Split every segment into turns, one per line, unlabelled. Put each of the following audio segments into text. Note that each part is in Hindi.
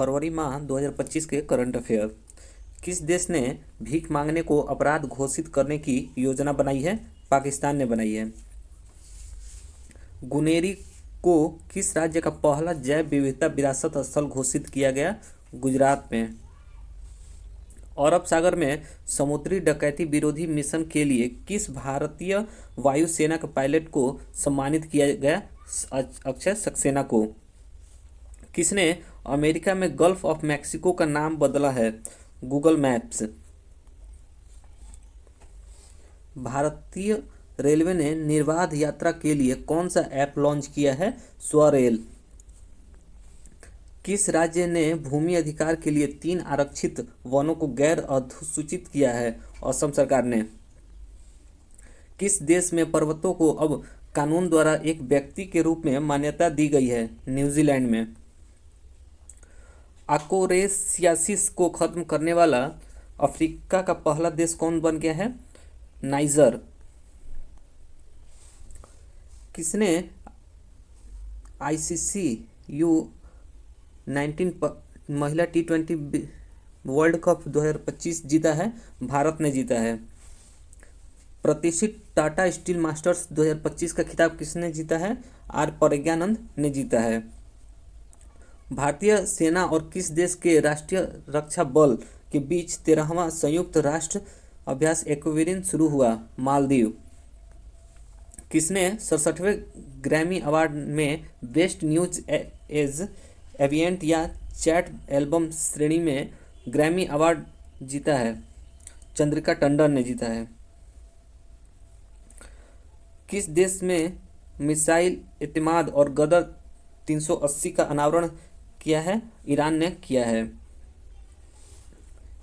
फरवरी माह 2025 के करंट अफेयर। किस देश ने भीख मांगने को अपराध घोषित करने की योजना बनाई है? पाकिस्तान ने बनाई है। गुनेरी को किस राज्य का पहला जैव विविधता विरासत स्थल घोषित किया गया? गुजरात में। अरब सागर में समुद्री डकैती विरोधी मिशन के लिए किस भारतीय वायुसेना के पायलट को सम्मानित किया गया? अक्षय सक्सेना को। किसने अमेरिका में गल्फ ऑफ मैक्सिको का नाम बदला है? Google maps. भारतीय रेलवे ने निर्बाध यात्रा के लिए कौन सा ऐप लॉन्च किया है? स्वरेल। किस राज्य ने भूमि अधिकार के लिए 3 आरक्षित वनों को गैर अधिसूचित किया है? असम सरकार ने। किस देश में पर्वतों को अब कानून द्वारा एक व्यक्ति के रूप में मान्यता दी गई है? न्यूजीलैंड में। अकोरेसियासिस को खत्म करने वाला अफ्रीका का पहला देश कौन बन गया है? नाइजर। किसने आईसीसी U19 महिला T20 वर्ल्ड कप 2025 जीता है? भारत ने जीता है। प्रतिष्ठित टाटा स्टील मास्टर्स 2025 का खिताब किसने जीता है? आर प्रज्ञानंद ने जीता है। भारतीय सेना और किस देश के राष्ट्रीय रक्षा बल के बीच 13वां संयुक्त राष्ट्र अभ्यास एक्वेरिन शुरू हुआ? मालदीव। किसने 67वें ग्रैमी अवार्ड में बेस्ट न्यूज एज एविएंट या चैट एल्बम श्रेणी में ग्रैमी अवार्ड जीता है? चंद्रिका टंडन ने जीता है। किस देश में मिसाइल एतमाद और गदर 380 का अनावरण किया है? ईरान ने किया है।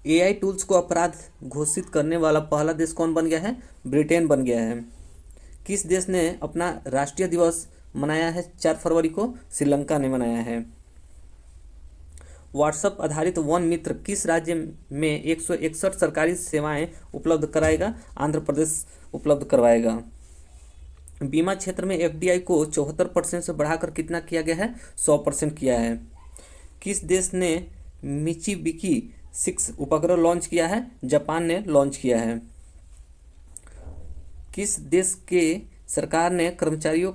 एआई टूल्स को अपराध घोषित करने वाला पहला देश कौन बन गया है? ब्रिटेन बन गया है। किस देश ने अपना राष्ट्रीय दिवस मनाया है 4 फरवरी को? श्रीलंका ने मनाया है। व्हाट्सएप आधारित वन मित्र किस राज्य में 161 सरकारी सेवाएं उपलब्ध कराएगा? आंध्र प्रदेश उपलब्ध करवाएगा। बीमा क्षेत्र में एफडीआई को 74% से बढ़ाकर कितना किया गया है? 100% किया है। किस देश ने मिचिबिकी 6 उपग्रह लॉन्च किया है? जापान ने लॉन्च किया है। किस देश के सरकार ने कर्मचारियों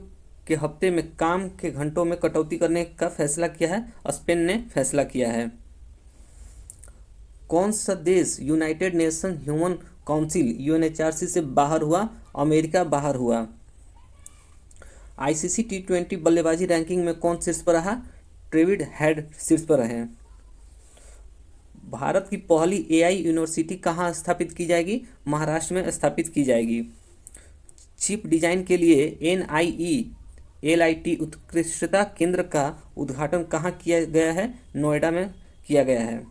के हफ्ते में काम के घंटों में कटौती करने का फैसला किया है? स्पेन ने फैसला किया है। कौन सा देश United nation human council UNHRC से बाहर हुआ? अमेरिका बाहर हुआ। आईसीसी T20 बल्लेबाजी रैंकिंग में कौन शीर्ष पर रहा? डेविड हेड शीर्ष पर रहे। भारत की पहली एआई यूनिवर्सिटी कहाँ स्थापित की जाएगी? महाराष्ट्र में स्थापित की जाएगी। चिप डिजाइन के लिए NIELIT उत्कृष्टता केंद्र का उद्घाटन कहाँ किया गया है? नोएडा में किया गया है।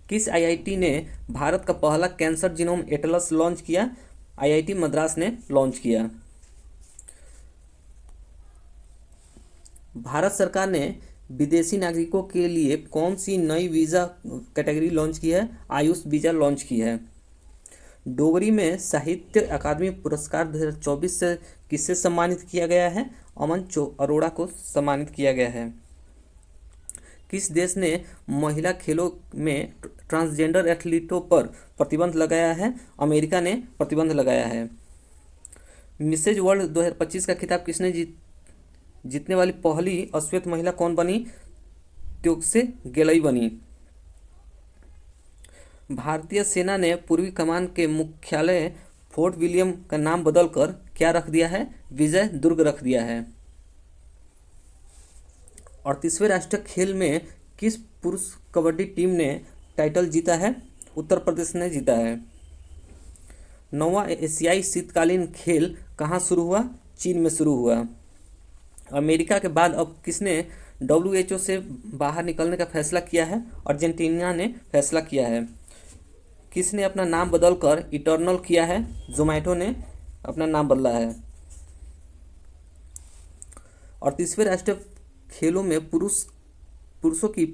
किस आईआईटी ने भारत का पहला कैंसर जीनोम एटलस लॉन्च किया? IIT मद्रास ने लॉन्च किया। भारत सरकार ने विदेशी नागरिकों के लिए कौन सी नई वीज़ा कैटेगरी लॉन्च की है? आयुष वीज़ा लॉन्च की है। डोगरी में साहित्य अकादमी पुरस्कार 2024 से किससे सम्मानित किया गया है? अमन अरोड़ा को सम्मानित किया गया है। किस देश ने महिला खेलों में ट्रांसजेंडर एथलीटों पर प्रतिबंध लगाया है? अमेरिका ने प्रतिबंध लगाया है। मिसेज वर्ल्ड 2025 का खिताब किसने जीतने वाली पहली अश्वेत महिला कौन बनी? त्योग्से गेलई बनी। भारतीय सेना ने पूर्वी कमान के मुख्यालय फोर्ट विलियम का नाम बदलकर क्या रख दिया है? विजय दुर्ग रख दिया है। 38वें राष्ट्रीय खेल में किस पुरुष कबड्डी टीम ने टाइटल जीता है? उत्तर प्रदेश ने जीता है। 9वां एशियाई शीतकालीन खेल कहाँ शुरू हुआ? चीन में शुरू हुआ। अमेरिका के बाद अब किसने WHO से बाहर निकलने का फैसला किया है? अर्जेंटीना ने फैसला किया है। किसने अपना नाम बदलकर इटर्नल किया है? जोमैटो ने अपना नाम बदला है। 38वें राष्ट्रीय खेलों में पुरुषों की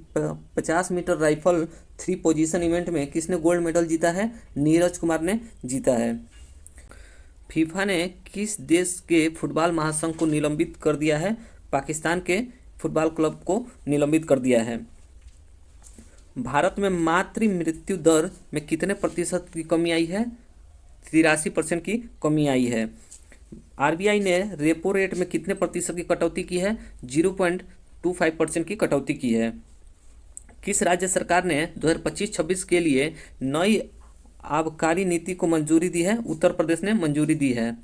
50 मीटर राइफल 3 पोजीशन इवेंट में किसने गोल्ड मेडल जीता है? नीरज कुमार ने जीता है। फीफा ने किस देश के फुटबॉल महासंघ को निलंबित कर दिया है? पाकिस्तान के फुटबॉल क्लब को निलंबित कर दिया है। भारत में मातृ मृत्यु दर में कितने प्रतिशत की कमी आई है? 83% की कमी आई है। आरबीआई ने रेपो रेट में कितने प्रतिशत की कटौती की है? 0.25% की कटौती की है। किस राज्य सरकार ने 2025-26 के लिए नई आबकारी नीति को मंजूरी दी है? उत्तर प्रदेश ने मंजूरी दी है।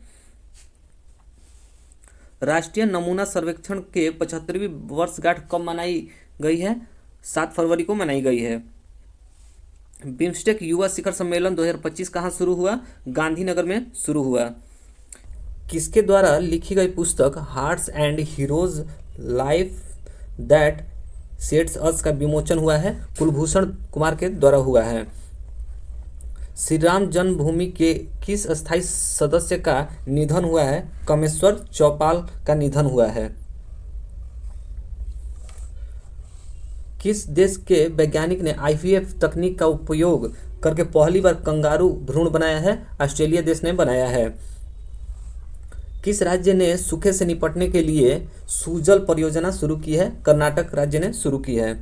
राष्ट्रीय नमूना सर्वेक्षण के 75वीं वर्षगांठ कब मनाई गई है? 7 फरवरी को मनाई गई है। बिम्स्टेक युवा शिखर सम्मेलन 2025 कहाँ शुरू हुआ? गांधीनगर में शुरू हुआ। किसके द्वारा लिखी गई पुस्तक hearts and heroes life that sets us का विमोचन हुआ है? कुलभूषण कुमार के द्वारा हुआ है। श्री राम जन्मभूमि के किस अस्थायी सदस्य का निधन हुआ है? कामेश्वर चौपाल का निधन हुआ है। किस देश के वैज्ञानिक ने आईवीएफ तकनीक का उपयोग करके पहली बार कंगारू भ्रूण बनाया है? ऑस्ट्रेलिया देश ने बनाया है। किस राज्य ने सूखे से निपटने के लिए सुजल परियोजना शुरू की है? कर्नाटक राज्य ने शुरू की है।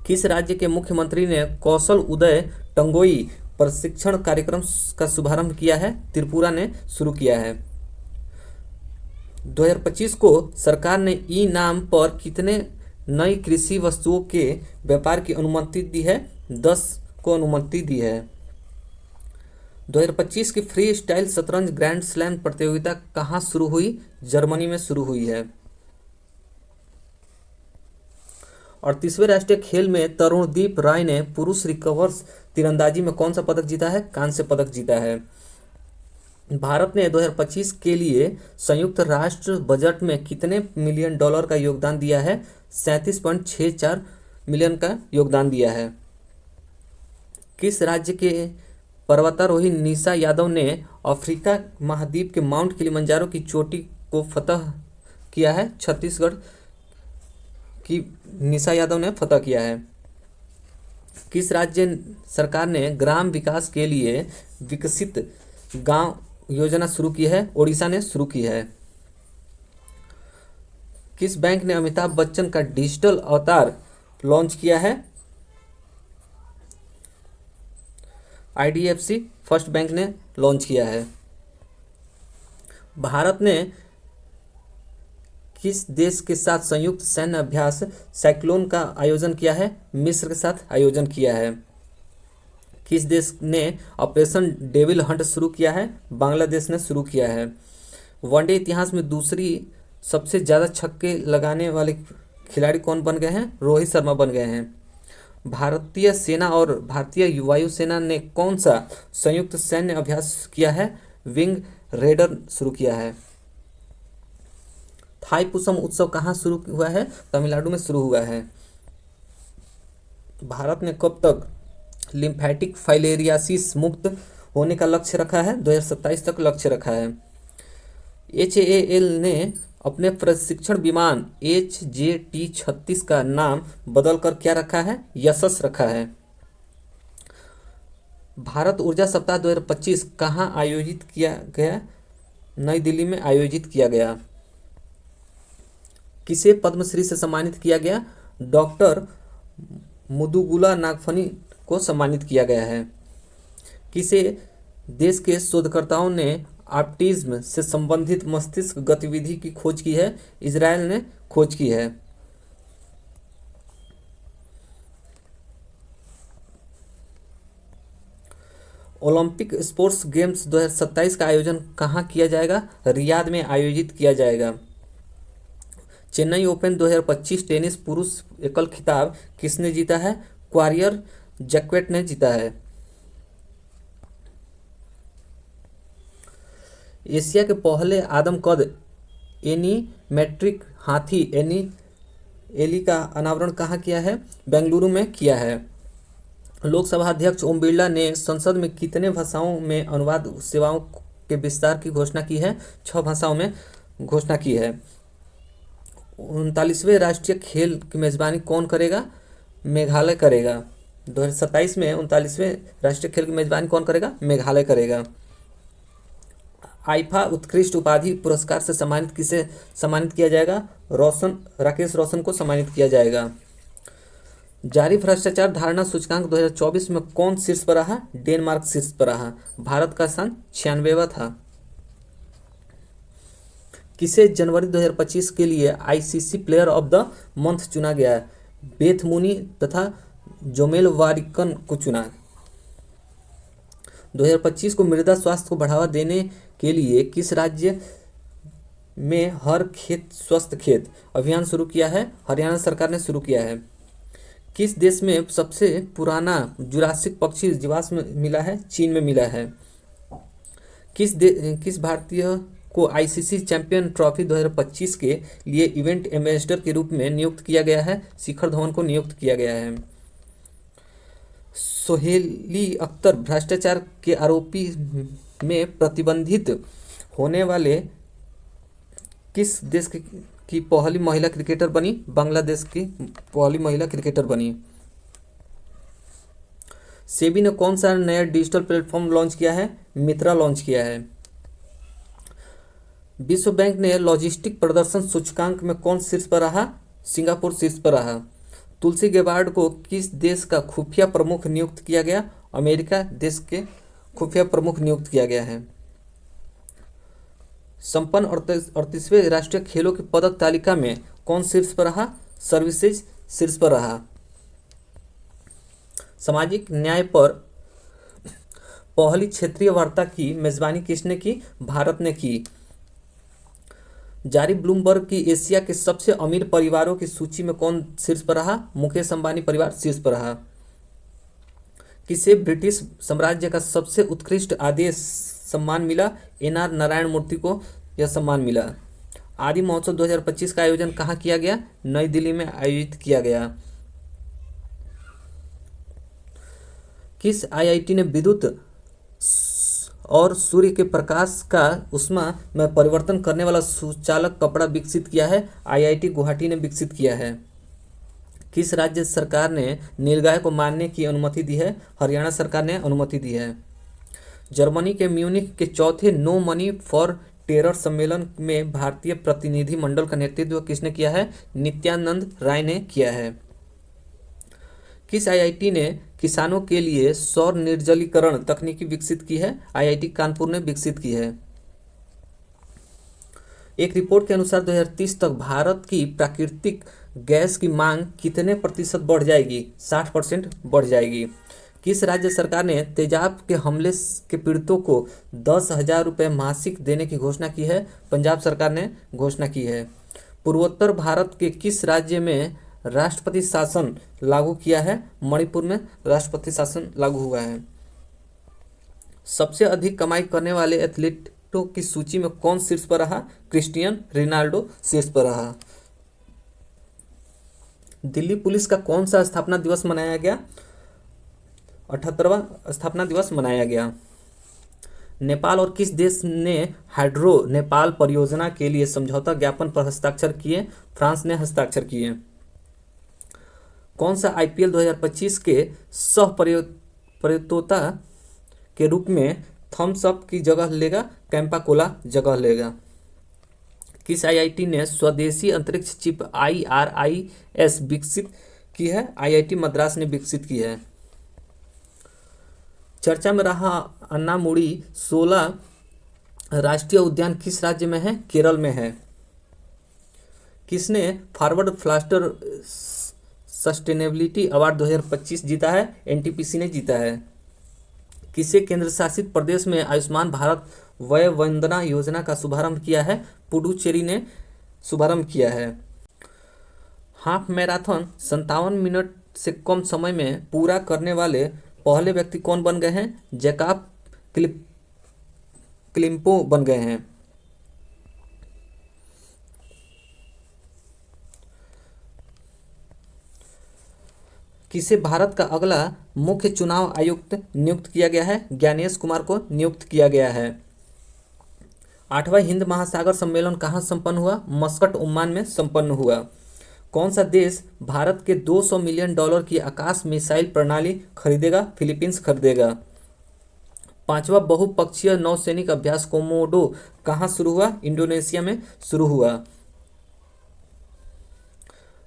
किस राज्य के मुख्यमंत्री ने कौशल उदय टंगोई प्रशिक्षण कार्यक्रम का शुभारंभ किया है? त्रिपुरा ने शुरू किया है। 2025 को सरकार ने ई नाम पर कितने नई कृषि वस्तुओं के व्यापार की अनुमति दी है? 10 को अनुमति दी है। 2025 की फ्री स्टाइल शतरंज ग्रैंड स्लैम प्रतियोगिता कहाँ शुरू हुई? जर्मनी में शुरू हुई है। और 30वें राष्ट्रीय खेल में तरुणदीप राय ने पुरुष रिकर्व्स तीरंदाजी में कौन सा पदक जीता है? कांस्य पदक जीता है। भारत ने 2025 के लिए संयुक्त राष्ट्र बजट में कितने मिलियन डॉलर का योगदान दिया है? 37.64 मिलियन का योगदान दिया है। किस राज्य के पर्वतारोही निशा यादव ने अफ्रीका महाद्वीप के माउंट किलिमंजारो की चोटी को फतह किया है? छत्तीसगढ़ की निशा यादव ने फतह किया है। किस राज्य सरकार ने ग्राम विकास के लिए विकसित गांव योजना शुरू की है? ओडिशा ने शुरू की है। किस बैंक ने अमिताभ बच्चन का डिजिटल अवतार लॉन्च किया है? आईडीएफसी फर्स्ट बैंक ने लॉन्च किया है। भारत ने किस देश के साथ संयुक्त सैन्य अभ्यास साइक्लोन का आयोजन किया है? मिस्र के साथ आयोजन किया है। किस देश ने ऑपरेशन डेविल हंट शुरू किया है? बांग्लादेश ने शुरू किया है। वनडे इतिहास में दूसरी सबसे ज़्यादा छक्के लगाने वाले खिलाड़ी कौन बन गए हैं? रोहित शर्मा बन गए हैं। भारतीय सेना और भारतीय वायुसेना ने कौन सा संयुक्त सैन्य अभ्यास किया है? विंग रेडर शुरू किया है। थाईपुसम उत्सव कहाँ शुरू हुआ है? तमिलनाडु में शुरू हुआ है। भारत ने कब तक लिम्फेटिक फाइलेरियासिस मुक्त होने का लक्ष्य रखा है? 2027 तक लक्ष्य रखा है। HAL ने अपने प्रशिक्षण विमान HJT-36 का नाम बदलकर क्या रखा है? यशस रखा है। भारत ऊर्जा सप्ताह 2025 कहाँ आयोजित किया गया? नई दिल्ली में आयोजित किया गया। किसे पद्मश्री से सम्मानित किया गया? डॉक्टर मुदुगुला नागफनी को सम्मानित किया गया है। किसे देश के शोधकर्ताओं ने ऑटिज्म से संबंधित मस्तिष्क गतिविधि की खोज की है? इजराइल ने खोज की है। ओलंपिक स्पोर्ट्स गेम्स 2027 का आयोजन कहाँ किया जाएगा? रियाद में आयोजित किया जाएगा। चेन्नई ओपन 2025 टेनिस पुरुष एकल खिताब किसने जीता है? क्वारियर जैक्वेट ने जीता है। एशिया के पहले आदमकद एनीमेट्रिक हाथी एली का अनावरण कहाँ किया है? बेंगलुरु में किया है। लोकसभा अध्यक्ष ओम बिरला ने संसद में कितने भाषाओं में अनुवाद सेवाओं के विस्तार की घोषणा की है? 6 भाषाओं में घोषणा की है। 39वें राष्ट्रीय खेल की मेजबानी कौन करेगा? मेघालय करेगा। 2027 में 39वें राष्ट्रीय खेल की मेजबानी कौन करेगा? मेघालय करेगा। आईफा उत्कृष्ट उपाधि पुरस्कार से सम्मानित किया जाएगा? राकेश रोशन को सम्मानित किया जाएगा। जारी भ्रष्टाचार धारणा सूचकांक 2024 में कौन शीर्ष पर रहा? डेनमार्क शीर्ष पर रहा। भारत का स्थान 96वां था। किसे जनवरी 2025 के लिए ICC player of the month चुना गया? बेथ मुनी तथा जोमेल वारिकन को चुना। 2025 को मृदा स्वास्थ्य को बढ़ावा देने के लिए किस राज्य में हर खेत स्वस्थ खेत अभियान शुरू किया है? हरियाणा सरकार ने शुरू किया है। किस देश में सबसे पुराना जुरासिक पक्षी जीवाश्म मिला है? चीन में मिला है। किस भारतीय को आईसीसी चैंपियन ट्रॉफी 2025 के लिए इवेंट एम्बेसडर के रूप में नियुक्त किया गया है? शिखर धवन को नियुक्त किया गया है। सोहेली अख्तर भ्रष्टाचार के आरोपी में प्रतिबंधित होने वाले किस देश की पहली महिला क्रिकेटर बनी? बांग्लादेश की पहली महिला क्रिकेटर बनी। सेबी ने कौन सा नया डिजिटल प्लेटफॉर्म लॉन्च किया है? मित्रा लॉन्च किया है। विश्व बैंक ने लॉजिस्टिक प्रदर्शन सूचकांक में कौन शीर्ष पर रहा? सिंगापुर शीर्ष पर रहा। तुलसी गेबार्ड को किस देश का खुफिया प्रमुख नियुक्त किया गया? अमेरिका देश के खुफिया प्रमुख नियुक्त किया गया है। संपन्न 38वें राष्ट्रीय खेलों की पदक तालिका में कौन शीर्ष पर रहा? सर्विसेज शीर्ष पर रहा। सामाजिक न्याय पर पहली क्षेत्रीय वार्ता की मेजबानी किसने की? भारत ने की। जारी ब्लूमबर्ग की एशिया के सबसे अमीर परिवारों की सूची में कौन शीर्ष पर रहा? मुकेश अंबानी परिवार शीर्ष पर रहा। किसे ब्रिटिश साम्राज्य का सबसे उत्कृष्ट आदेश सम्मान मिला? एनआर नारायण मूर्ति को यह सम्मान मिला। आदि महोत्सव 2025 का आयोजन कहाँ किया गया? नई दिल्ली में आयोजित किया गया। किस आईआईटी ने विद्युत और सूर्य के प्रकाश का ऊष्मा में परिवर्तन करने वाला सुचालक कपड़ा विकसित किया है? आईआईटी गुवाहाटी ने विकसित किया है। किस राज्य सरकार ने नीलगाय को मारने की अनुमति दी है? हरियाणा सरकार ने अनुमति दी है। जर्मनी के म्यूनिख के चौथे नो मनी फॉर टेरर सम्मेलन में भारतीय प्रतिनिधि मंडल का नेतृत्व किसने किया है? नित्यानंद राय ने किया है। किस आईआईटी ने किसानों के लिए सौर निर्जलीकरण तकनीकी विकसित की है? आईआईटी कानपुर ने विकसित की है। एक रिपोर्ट के अनुसार 2030 तक भारत की प्राकृतिक गैस की मांग कितने प्रतिशत बढ़ जाएगी? 60% बढ़ जाएगी। किस राज्य सरकार ने तेजाब के हमले के पीड़ितों को 10,000 रुपये मासिक देने की घोषणा की है? पंजाब सरकार ने घोषणा की है। पूर्वोत्तर भारत के किस राज्य में राष्ट्रपति शासन लागू किया है? मणिपुर में राष्ट्रपति शासन लागू हुआ है। सबसे अधिक कमाई करने वाले एथलीटों की सूची में कौन शीर्ष पर रहा? क्रिस्टियानो रोनाल्डो शीर्ष पर रहा। दिल्ली पुलिस का कौन सा स्थापना दिवस मनाया गया? 78वां स्थापना दिवस मनाया गया। नेपाल और किस देश ने हाइड्रो नेपाल परियोजना के लिए समझौता ज्ञापन पर हस्ताक्षर किए? फ्रांस ने हस्ताक्षर किए। कौन सा आईपीएल 2025 के सह प्रयोक्ता के रूप में थम्स अप की जगह लेगा? कैंपा कोला जगह लेगा। किस आईआईटी ने स्वदेशी अंतरिक्ष चिप IRIS विकसित की है? आईआईटी मद्रास ने विकसित की है। चर्चा में रहा अन्नामुडी 16 राष्ट्रीय उद्यान किस राज्य में है? केरल में है। किसने फॉरवर्ड फ्लास्टर सस्टेनेबिलिटी अवार्ड 2025 जीता है? एनटीपीसी ने जीता है। किसे केंद्र शासित प्रदेश में आयुष्मान भारत वय वंदना योजना का शुभारंभ किया है? पुडुचेरी ने शुभारंभ किया है। हाफ मैराथन 57 मिनट से कम समय में पूरा करने वाले पहले व्यक्ति कौन बन गए हैं? जैकब क्लिम्पो बन गए हैं। किसे भारत का अगला मुख्य चुनाव आयुक्त नियुक्त किया गया है? ज्ञानेश कुमार को नियुक्त किया गया है। 8वां हिंद महासागर सम्मेलन कहाँ संपन्न हुआ? मस्कट ओमान में संपन्न हुआ। कौन सा देश भारत के $200 मिलियन की आकाश मिसाइल प्रणाली खरीदेगा? फिलीपींस खरीदेगा। 5वां बहुपक्षीय नौसैनिक अभ्यास कोमोडो कहाँ शुरू हुआ? इंडोनेशिया में शुरू हुआ।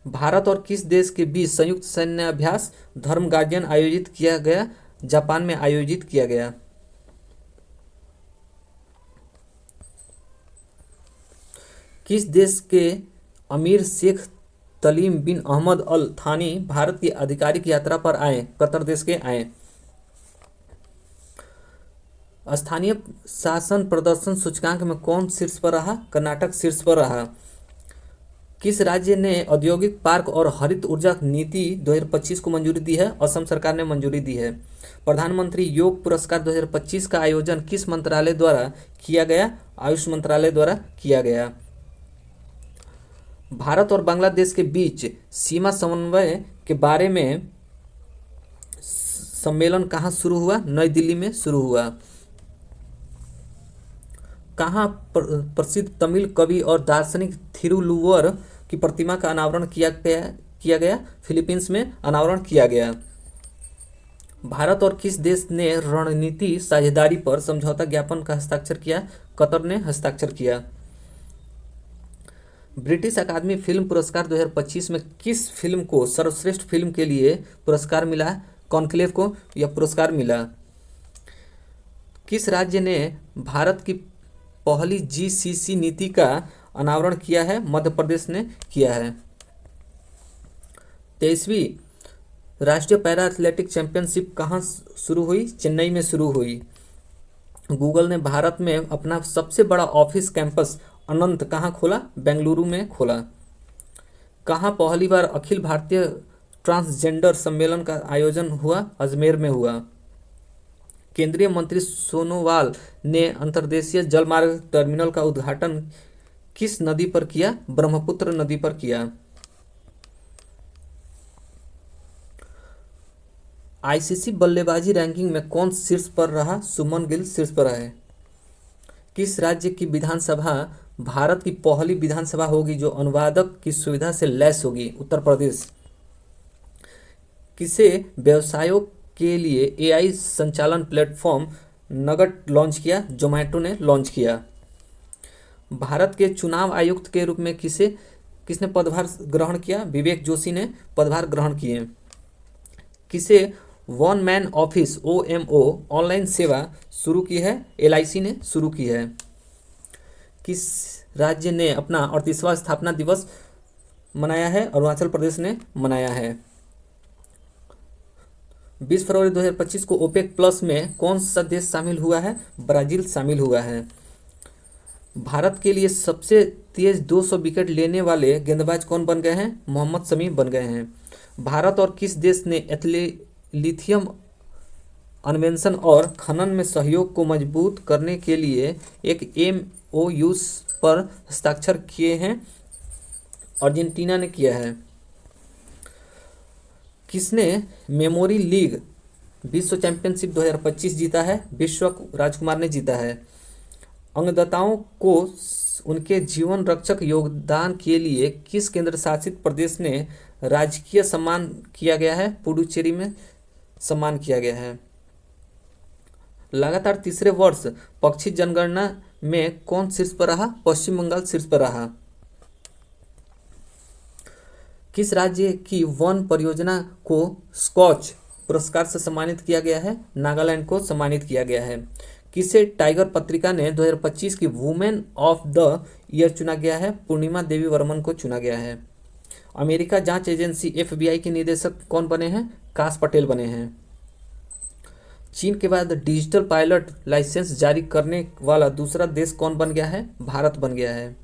भारत और किस देश के बीच संयुक्त सैन्य अभ्यास धर्म गार्डियन आयोजित किया गया? जापान में आयोजित किया गया। किस देश के अमीर शेख तमीम बिन अहमद अल थानी भारत की आधिकारिक यात्रा पर आए? कतर देश के आए। स्थानीय शासन प्रदर्शन सूचकांक में कौन शीर्ष पर रहा? कर्नाटक शीर्ष पर रहा। किस राज्य ने औद्योगिक पार्क और हरित ऊर्जा नीति 2025 को मंजूरी दी है? असम सरकार ने मंजूरी दी है। प्रधानमंत्री योग पुरस्कार 2025 का आयोजन किस मंत्रालय द्वारा किया गया? आयुष मंत्रालय द्वारा किया गया। भारत और बांग्लादेश के बीच सीमा समन्वय के बारे में सम्मेलन कहाँ शुरू हुआ? नई दिल्ली में शुरू हुआ। कहाँ प्रसिद्ध तमिल कवि और दार्शनिक थिरुवल्लुवर की प्रतिमा का अनावरण किया गया? फिलीपींस में अनावरण किया गया। भारत और किस देश ने रणनीति साझेदारी पर समझौता ज्ञापन का हस्ताक्षर किया? कतर ने हस्ताक्षर किया। ब्रिटिश अकादमी फिल्म पुरस्कार 2025 में किस फिल्म को सर्वश्रेष्ठ फिल्म के लिए पुरस्कार मिला? कॉन्क्लेव को यह पुरस्कार मिला। किस राज्य ने भारत की पहली जीसीसी नीति का अनावरण किया है? मध्य प्रदेश ने किया है। 23वीं राष्ट्रीय पैरा एथलेटिक चैंपियनशिप कहाँ शुरू हुई? चेन्नई में शुरू हुई। गूगल ने भारत में अपना सबसे बड़ा ऑफिस कैंपस अनंत कहाँ खोला? बेंगलुरु में खोला। कहाँ पहली बार अखिल भारतीय ट्रांसजेंडर सम्मेलन का आयोजन हुआ? अजमेर में हुआ। केंद्रीय मंत्री सोनोवाल ने अंतर्देशीय जलमार्ग टर्मिनल का उद्घाटन किस नदी पर किया? ब्रह्मपुत्र नदी पर किया। आईसीसी बल्लेबाजी रैंकिंग में कौन शीर्ष पर रहा? शुभमन गिल शीर्ष पर रहे। किस राज्य की विधानसभा भारत की पहली विधानसभा होगी जो अनुवादक की सुविधा से लैस होगी? उत्तर प्रदेश। किसे व्यवसायों के लिए एआई संचालन प्लेटफॉर्म नगद लॉन्च किया? जोमैटो ने लॉन्च किया। भारत के चुनाव आयुक्त के रूप में किसने पदभार ग्रहण किया? विवेक जोशी ने पदभार ग्रहण किए। किसे one man office OMO online सेवा शुरू की है? LIC ने शुरू की है। किस राज्य ने अपना 38वां स्थापना दिवस मनाया है? अरुणाचल प्रदेश ने मनाया है। 20 फरवरी 2025 को ओपेक प्लस में कौन सा देश शामिल हुआ है? ब्राजील शामिल हुआ है। भारत के लिए सबसे तेज 200 विकेट लेने वाले गेंदबाज कौन बन गए हैं? मोहम्मद शमी बन गए हैं। भारत और किस देश ने लिथियम अन्वेषण और खनन में सहयोग को मजबूत करने के लिए एक MOU पर हस्ताक्षर किए हैं? अर्जेंटीना ने किया है। किसने मेमोरी लीग विश्व चैंपियनशिप 2025 जीता है? विश्व राजकुमार ने जीता है। अंगदाताओं को उनके जीवन रक्षक योगदान के लिए किस केंद्र शासित प्रदेश ने राजकीय सम्मान किया गया है? पुडुचेरी में सम्मान किया गया है। लगातार तीसरे वर्ष पक्षी जनगणना में कौन शीर्ष पर रहा? पश्चिम बंगाल शीर्ष पर रहा। किस राज्य की वन परियोजना को स्कॉच पुरस्कार से सम्मानित किया गया है? नागालैंड को सम्मानित किया गया है। किसे टाइगर पत्रिका ने 2025 की वुमेन ऑफ द ईयर चुना गया है? पूर्णिमा देवी वर्मन को चुना गया है। अमेरिका जांच एजेंसी FBI के निदेशक कौन बने हैं? काश पटेल बने हैं। चीन के बाद डिजिटल पायलट लाइसेंस जारी करने वाला दूसरा देश कौन बन गया है? भारत बन गया है।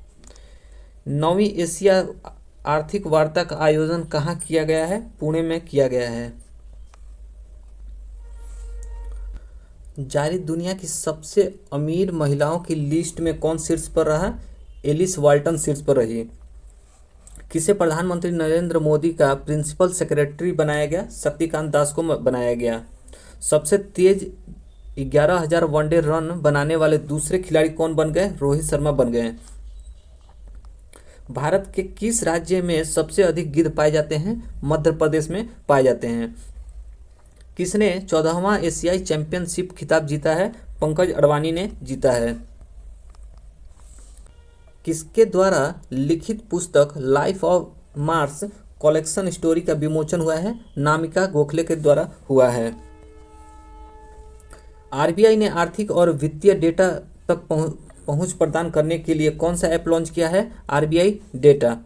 9वीं एशिया आर्थिक वार्ता का आयोजन कहाँ किया गया है? पुणे में किया गया है। जारी दुनिया की सबसे अमीर महिलाओं की लिस्ट में कौन शीर्ष पर रहा? एलिस वाल्टन शीर्ष पर रही। किसे प्रधानमंत्री नरेंद्र मोदी का प्रिंसिपल सेक्रेटरी बनाया गया? शक्तिकांत दास को बनाया गया। सबसे तेज 11,000 वनडे रन बनाने वाले दूसरे खिलाड़ी कौन बन गए? रोहित शर्मा बन गए। भारत के किस राज्य में सबसे अधिक गिद्ध पाए जाते हैं? मध्य प्रदेश में पाए जाते हैं। किसने 14वां एशियाई चैंपियनशिप खिताब जीता है? पंकज अडवाणी ने जीता है। किसके द्वारा लिखित पुस्तक life of Mars collection story का विमोचन हुआ है? नामिका गोखले के द्वारा हुआ है। आरबीआई ने आर्थिक और वित्तीय डेटा तक पहुंच प्रदान करने के लिए कौन सा ऐप लॉन्च किया है? RBI data.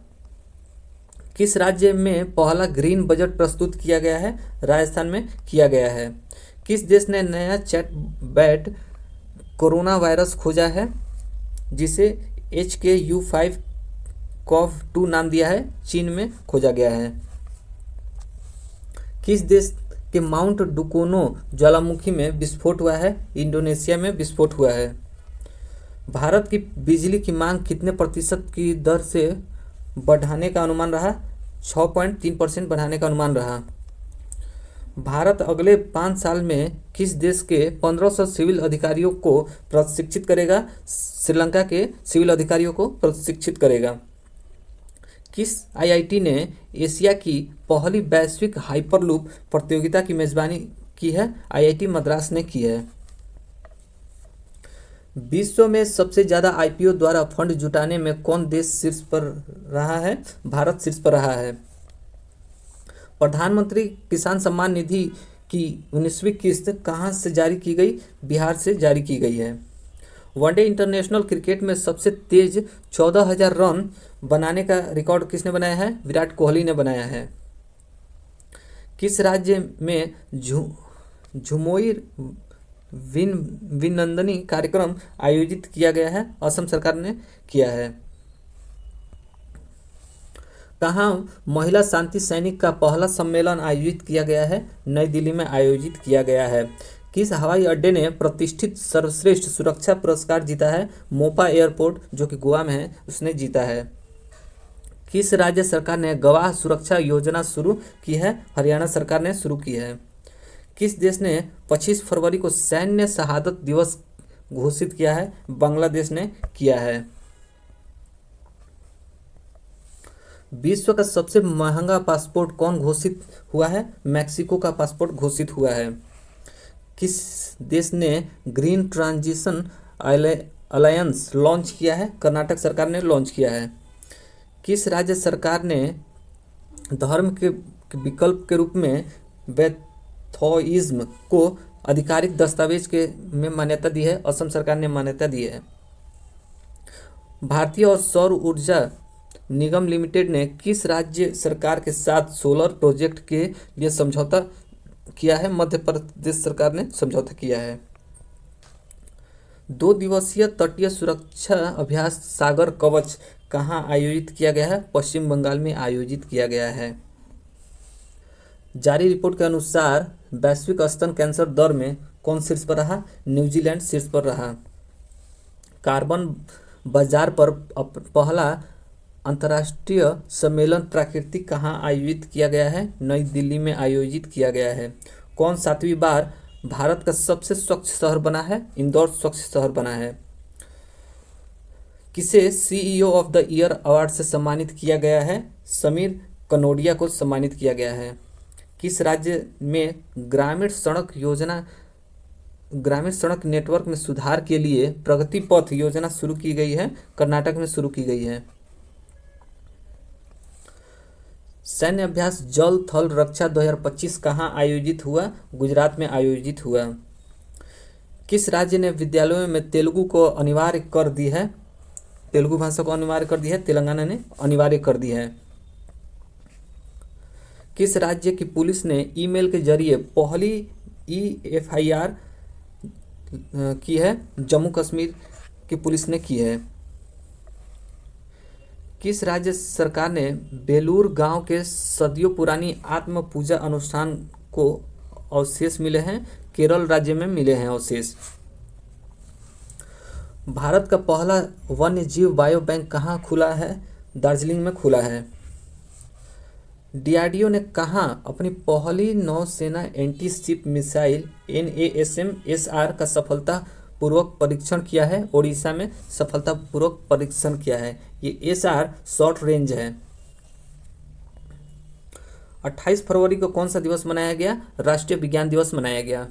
किस राज्य में पहला ग्रीन बजट प्रस्तुत किया गया है? राजस्थान में किया गया है। किस देश ने नया चैटबॉट कोरोना वायरस खोजा है, जिसे HKU5CoV2 नाम दिया है? चीन में खोजा गया है। किस देश के माउंट डुकोनो ज्वालामुखी में विस्फोट हुआ है? इंडोनेशिया में विस्फोट हुआ है। भारत की बिजली की मांग कितने प्रतिशत की दर से बढ़ाने का अनुमान रहा? 6.3% बढ़ाने का अनुमान रहा। भारत अगले 5 साल में किस देश के 1500 सिविल अधिकारियों को प्रशिक्षित करेगा? श्रीलंका के सिविल अधिकारियों को प्रशिक्षित करेगा। किस आईआईटी ने एशिया की पहली वैश्विक हाइपरलूप प्रतियोगिता की मेजबानी की है? आईआईटी मद्रास ने की है। विश्व में सबसे ज़्यादा आईपीओ द्वारा फंड जुटाने में कौन देश शीर्ष पर रहा है? भारत शीर्ष पर रहा है। प्रधानमंत्री किसान सम्मान निधि की 19वीं किस्त कहाँ से जारी की गई? बिहार से जारी की गई है। वनडे इंटरनेशनल क्रिकेट में सबसे तेज 14,000 रन बनाने का रिकॉर्ड किसने बनाया है? विराट कोहली ने बनाया है। किस राज्य में झुमोई विनंदनी कार्यक्रम आयोजित किया गया है? असम सरकार ने किया है। कहाँ महिला शांति सैनिक का पहला सम्मेलन आयोजित किया गया है? नई दिल्ली में आयोजित किया गया है। किस हवाई अड्डे ने प्रतिष्ठित सर्वश्रेष्ठ सुरक्षा पुरस्कार जीता है? मोपा एयरपोर्ट, जो कि गोवा में है, उसने जीता है। किस राज्य सरकार ने गवाह सुरक्षा योजना शुरू की है? हरियाणा सरकार ने शुरू की है। किस देश ने 25 फरवरी को सैन्य शहादत दिवस घोषित किया है? बांग्लादेश ने किया है। विश्व का सबसे महंगा पासपोर्ट कौन घोषित हुआ है? मैक्सिको का पासपोर्ट घोषित हुआ है। किस देश ने ग्रीन ट्रांजिशन अलायंस लॉन्च किया है? कर्नाटक सरकार ने लॉन्च किया है। किस राज्य सरकार ने धर्म के विकल्प के रूप में बैथोइज्म को आधिकारिक दस्तावेज में मान्यता दी है? असम सरकार ने मान्यता दी है। भारतीय और सौर ऊर्जा निगम लिमिटेड ने किस राज्य सरकार के साथ सोलर प्रोजेक्ट के लिए समझौता किया है? मध्य प्रदेश सरकार ने समझौता किया है। 2 दिवसीय तटीय सुरक्षा अभ्यास सागर कवच कहाँ आयोजित किया गया है? पश्चिम बंगाल में आयोजित किया गया है। जारी रिपोर्ट के अनुसार वैश्विक स्तन कैंसर दर में कौन शीर्ष पर रहा? न्यूजीलैंड शीर्ष पर रहा। कार्बन बाजार पर पहला अंतर्राष्ट्रीय सम्मेलन प्राकृतिक कहाँ आयोजित किया गया है? नई दिल्ली में आयोजित किया गया है। कौन 7वीं बार भारत का सबसे स्वच्छ शहर बना है? इंदौर स्वच्छ शहर बना है। किसे CEO of the year award से सम्मानित किया गया है? समीर कनोडिया को सम्मानित किया गया है। किस राज्य में ग्रामीण सड़क नेटवर्क में सुधार के लिए प्रगति पथ योजना शुरू की गई है? कर्नाटक में शुरू की गई है। सैन्य अभ्यास जल थल रक्षा 2025 कहाँ आयोजित हुआ? गुजरात में आयोजित हुआ। किस राज्य ने विद्यालयों में तेलुगु को अनिवार्य कर दी है? तेलुगु भाषा को अनिवार्य कर दी है? तेलंगाना ने अनिवार्य कर दी है। किस राज्य की पुलिस ने ईमेल के जरिए पहली एफआईआर की है? जम्मू कश्मीर की पुलिस ने की है। किस राज्य सरकार ने बेलूर गांव के सदियों पुरानी आत्म पूजा अनुष्ठान को अवशेष मिले हैं? केरल राज्य में मिले हैं अवशेष। भारत का पहला वन्य जीव बायो बैंक कहाँ खुला है? दार्जिलिंग में खुला है। डीआरडीओ ने कहाँ अपनी पहली नौसेना एंटी शिप मिसाइल NASM-SR का सफलतापूर्वक परीक्षण किया है? ओडिशा में सफलतापूर्वक परीक्षण किया है। ये SR शॉर्ट रेंज है। 28 फरवरी को कौन सा दिवस मनाया गया? राष्ट्रीय विज्ञान दिवस मनाया गया।